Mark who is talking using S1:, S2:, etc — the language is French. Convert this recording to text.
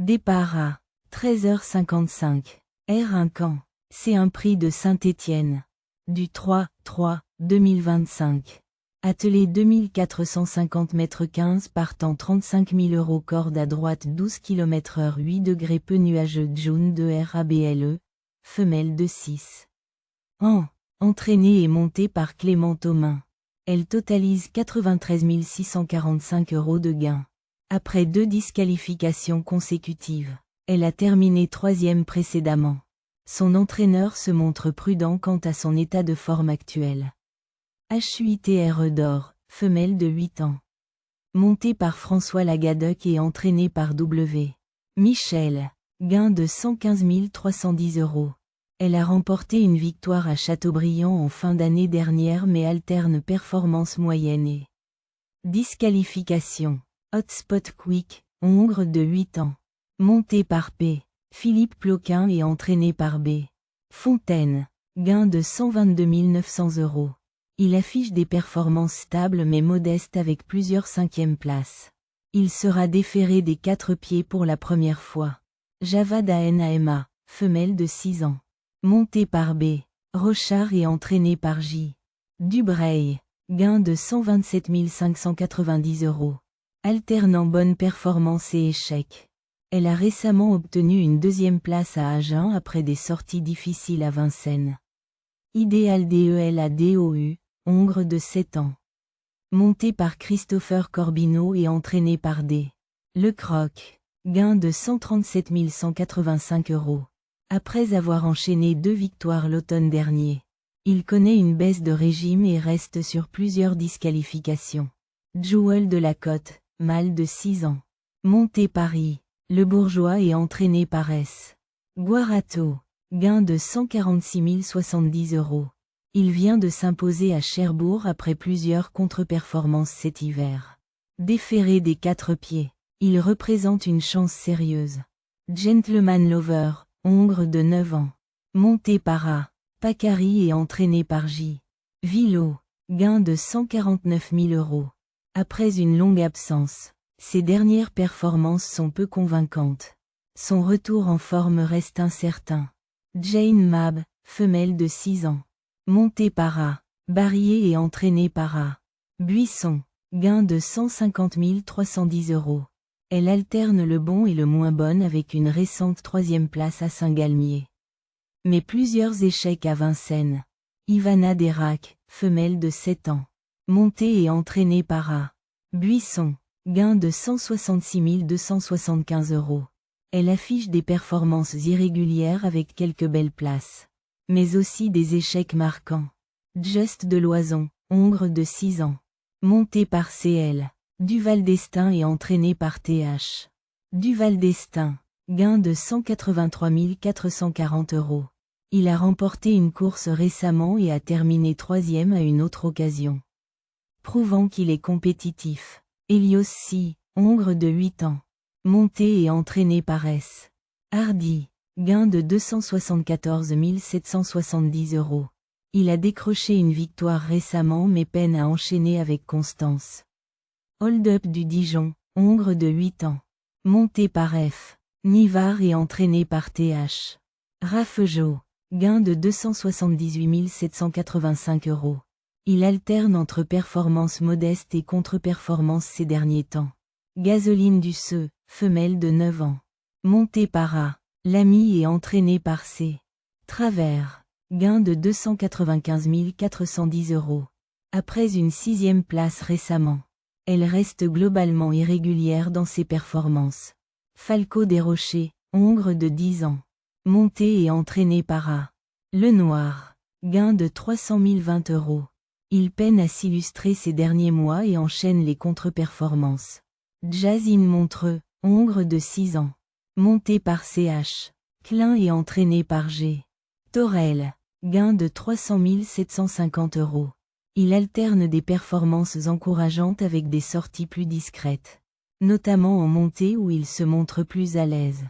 S1: Départ à 13h55. R1 Caen. C'est un prix de Saint-Étienne. Du 3-3-2025. Attelé 2450 mètres 15 partant 35 000 €. Corde à droite 12 km/h 8 degrés. Peu nuageux. Jaune de RABLE. Femelle de 6 ans. Entraînée et montée par Clément Thomain. Elle totalise 93 645 € de gain. Après 2 disqualifications consécutives, elle a terminé 3e précédemment. Son entraîneur se montre prudent quant à son état de forme actuel. HUITRE d'or, femelle de 8 ans. Montée par François Lagadec et entraînée par W. Michel. Gain de 115 310 €. Elle a remporté une victoire à Châteaubriand en fin d'année dernière mais alterne performance moyenne et disqualification. Hotspot Quick, Hongre de 8 ans. Montée par P. Philippe Ploquin et entraîné par B. Fontaine. Gain de 122 900 €. Il affiche des performances stables mais modestes avec plusieurs 5e places. Il sera déféré des 4 pieds pour la première fois. Javad ANAMA, femelle de 6 ans. Montée par B. Rochard et entraîné par J. Dubreuil. Gain de 127 590 €. Alternant bonne performance et échec. Elle a récemment obtenu une 2e place à Agen après des sorties difficiles à Vincennes. Idéal DELADOU, Hongre de 7 ans. Montée par Christopher Corbineau et entraîné par D. Le Croc. Gain de 137 185 €. Après avoir enchaîné 2 victoires l'automne dernier, il connaît une baisse de régime et reste sur plusieurs disqualifications. Jewel de la Côte, mâle de 6 ans. Montée par I. Le Bourgeois et entraîné par S. Guarato. Gain de 146 070 €. Il vient de s'imposer à Cherbourg après plusieurs contre-performances cet hiver. Déféré des 4 pieds, il représente une chance sérieuse. Gentleman Lover, Hongre de 9 ans. Montée par A. Pacari et entraîné par J. Villot. Gain de 149 000 €. Après une longue absence, ses dernières performances sont peu convaincantes. Son retour en forme reste incertain. Jane Mab, femelle de 6 ans. Montée par A. Barrier et entraîné par A. Buisson. Gain de 150 310 €. Elle alterne le bon et le moins bon avec une récente 3e place à Saint-Galmier. Mais plusieurs échecs à Vincennes. Ivana Derac, femelle de 7 ans. Montée et entraînée par A. Buisson. Gain de 166 275 €. Elle affiche des performances irrégulières avec quelques belles places. Mais aussi des échecs marquants. Just de Loison, Hongre de 6 ans. Montée par CL. Duval d'Estaing et entraîné par TH. Duval d'Estaing. Gain de 183 440 €. Il a remporté une course récemment et a terminé 3e à une autre occasion. Prouvant qu'il est compétitif. Helios C. Hongre de 8 ans. Montée et entraîné par S. Hardy. Gain de 274 770 €. Il a décroché une victoire récemment mais peine à enchaîner avec constance. Hold Up du Dijon, Hongre de 8 ans. Montée par F. Nivard et entraîné par TH. Raffejo. Gain de 278 785 €. Il alterne entre performances modestes et contre-performances ces derniers temps. Gasoline du Seu, femelle de 9 ans. Montée par A. Lamy et entraîné par C. Travers. Gain de 295 410 €. Après une 6e place récemment, elle reste globalement irrégulière dans ses performances. Falco Desrochers, Hongre de 10 ans. Montée et entraîné par A. Le Noir. Gain de 300 020 €. Il peine à s'illustrer ces derniers mois et enchaîne les contre-performances. Jazz in Montreux, Hongre de 6 ans. Montée par CH. Klein et entraîné par G. Torel. Gain de 300 750 €. Il alterne des performances encourageantes avec des sorties plus discrètes. Notamment en montée où il se montre plus à l'aise.